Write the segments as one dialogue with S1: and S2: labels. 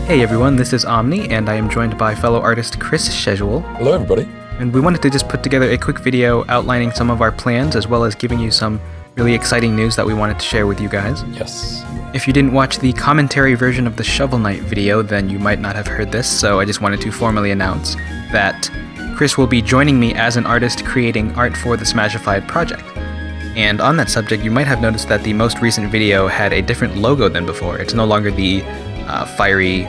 S1: Hey everyone, this is Omni, and I am joined by fellow artist Chris Schedule.
S2: Hello everybody.
S1: And we wanted to just put together a quick video outlining some of our plans, as well as giving you some really exciting news that we wanted to share with you guys.
S2: Yes.
S1: If you didn't watch the commentary version of the Shovel Knight video, then you might not have heard this, so I just wanted to formally announce that Chris will be joining me as an artist creating art for the Smashified project. And on that subject, you might have noticed that the most recent video had a different logo than before. It's no longer the fiery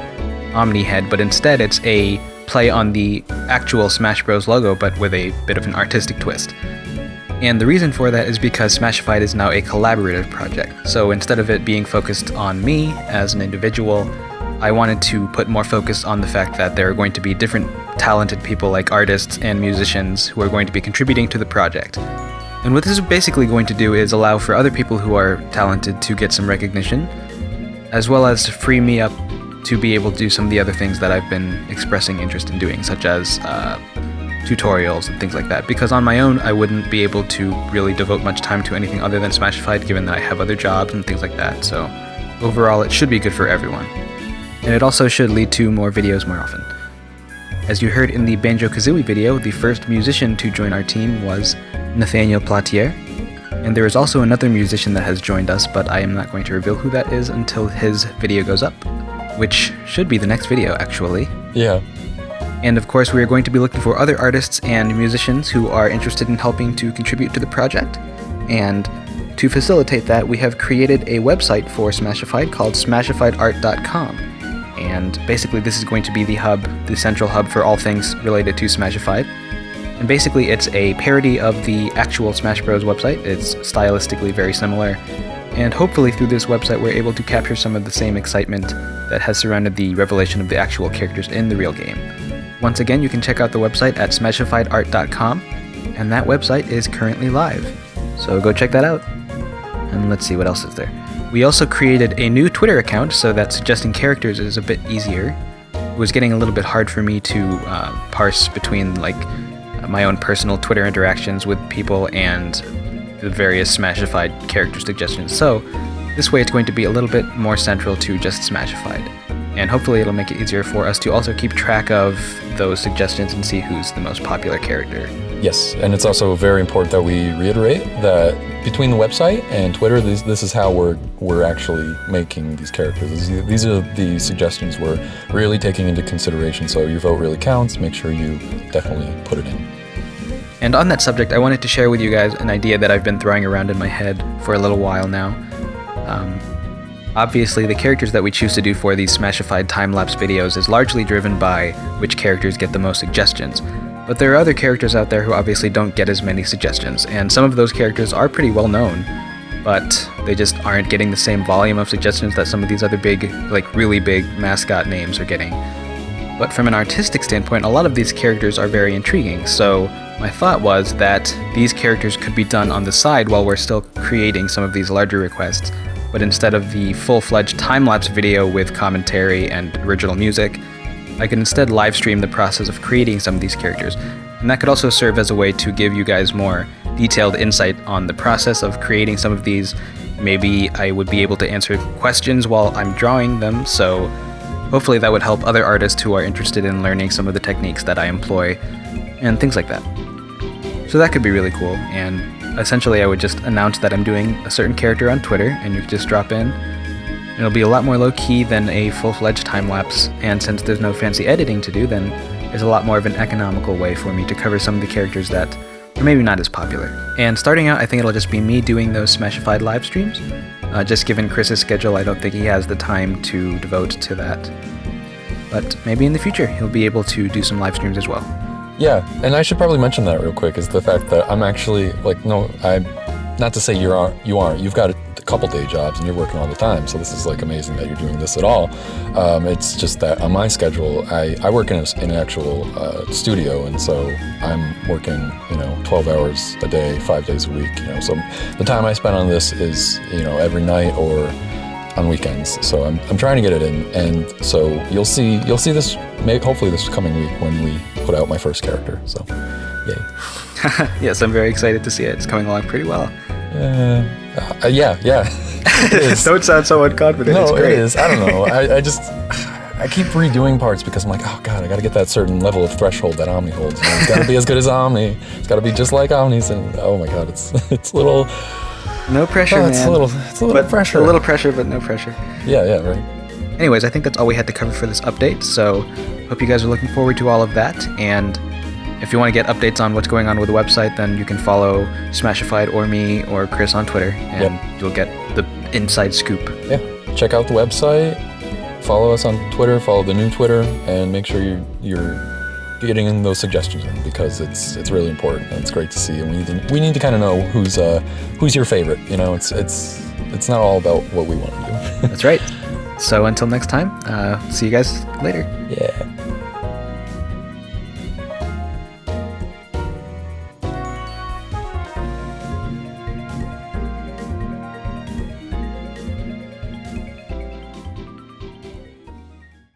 S1: Omni head, but instead it's a play on the actual Smash Bros logo, but with a bit of an artistic twist. And the reason for that is because Smashified is now a collaborative project. So instead of it being focused on me as an individual, I wanted to put more focus on the fact that there are going to be different talented people like artists and musicians who are going to be contributing to the project. And what this is basically going to do is allow for other people who are talented to get some recognition, as well as to free me up to be able to do some of the other things that I've been expressing interest in doing, such as tutorials and things like that. Because on my own, I wouldn't be able to really devote much time to anything other than Smashified, given that I have other jobs and things like that. So overall, it should be good for everyone. And it also should lead to more videos more often. As you heard in the Banjo-Kazooie video, the first musician to join our team was Nathaniel Platier. And there is also another musician that has joined us, but I am not going to reveal who that is until his video goes up, which should be the next video, actually.
S2: Yeah.
S1: And of course, we are going to be looking for other artists and musicians who are interested in helping to contribute to the project. And to facilitate that, we have created a website for Smashified called Smashifiedart.com. And basically, this is going to be the hub, the central hub for all things related to Smashified. And basically, it's a parody of the actual Smash Bros. Website. It's stylistically very similar. And hopefully through this website, we're able to capture some of the same excitement that has surrounded the revelation of the actual characters in the real game. Once again, you can check out the website at smashifiedart.com, and that website is currently live. So go check that out. And let's see what else is there. We also created a new Twitter account so that suggesting characters is a bit easier. It was getting a little bit hard for me to parse between my own personal Twitter interactions with people and the various Smashified character suggestions. So this way it's going to be a little bit more central to just Smashified. And hopefully it'll make it easier for us to also keep track of those suggestions and see who's the most popular character.
S2: Yes, and it's also very important that we reiterate that between the website and Twitter, this is how we're actually making these characters. These are the suggestions we're really taking into consideration, so your vote really counts. Make sure you definitely put it in.
S1: And on that subject, I wanted to share with you guys an idea that I've been throwing around in my head for a little while now. Obviously, the characters that we choose to do for these Smashified time-lapse videos is largely driven by which characters get the most suggestions. But there are other characters out there who obviously don't get as many suggestions, and some of those characters are pretty well known, but they just aren't getting the same volume of suggestions that some of these other big, really big mascot names are getting. But from an artistic standpoint, a lot of these characters are very intriguing, so my thought was that these characters could be done on the side while we're still creating some of these larger requests, but instead of the full-fledged time-lapse video with commentary and original music, I could instead live stream the process of creating some of these characters. And that could also serve as a way to give you guys more detailed insight on the process of creating some of these. Maybe I would be able to answer questions while I'm drawing them, so hopefully that would help other artists who are interested in learning some of the techniques that I employ, and things like that. So that could be really cool, and essentially I would just announce that I'm doing a certain character on Twitter, and you could just drop in. It'll be a lot more low-key than a full-fledged time-lapse, and since there's no fancy editing to do, then there's a lot more of an economical way for me to cover some of the characters that are maybe not as popular. And starting out, I think it'll just be me doing those Smashified live streams. Just given Chris's schedule, I don't think he has the time to devote to that. But maybe in the future, he'll be able to do some live streams as well.
S2: Yeah, and I should probably mention that real quick, is the fact that I'm actually, not to say you aren't, you've got a couple day jobs and you're working all the time, so this is amazing that you're doing this at all. It's just that on my schedule, I work in an actual studio, and so I'm working 12 hours a day, 5 days a week, so the time I spend on this is every night or on weekends, so I'm trying to get it in, and so you'll see this hopefully this coming week when we put out my first character, so yay.
S1: Yes, I'm very excited to see it. It's coming along pretty well.
S2: Yeah. It is.
S1: Don't sound so unconfident.
S2: No,
S1: it's great.
S2: it is. I don't know. I I keep redoing parts because I'm like, oh god, I gotta get that certain level of threshold that Omni holds. You know, it's gotta be as good as Omni. It's gotta be just like Omni's, and oh my god, it's a little.
S1: No pressure, man.
S2: It's a little pressure.
S1: A little pressure, but no pressure.
S2: Yeah, right.
S1: Anyways, I think that's all we had to cover for this update. So, hope you guys are looking forward to all of that. And if you want to get updates on what's going on with the website, then you can follow Smashified or me or Chris on Twitter, and you'll get the inside scoop.
S2: Yeah, check out the website. Follow us on Twitter. Follow the new Twitter, and make sure you're getting in those suggestions in, because it's really important and it's great to see. And we need to kind of know who's your favorite. You know, it's not all about what we want to do.
S1: That's right. So until next time, see you guys later.
S2: Yeah.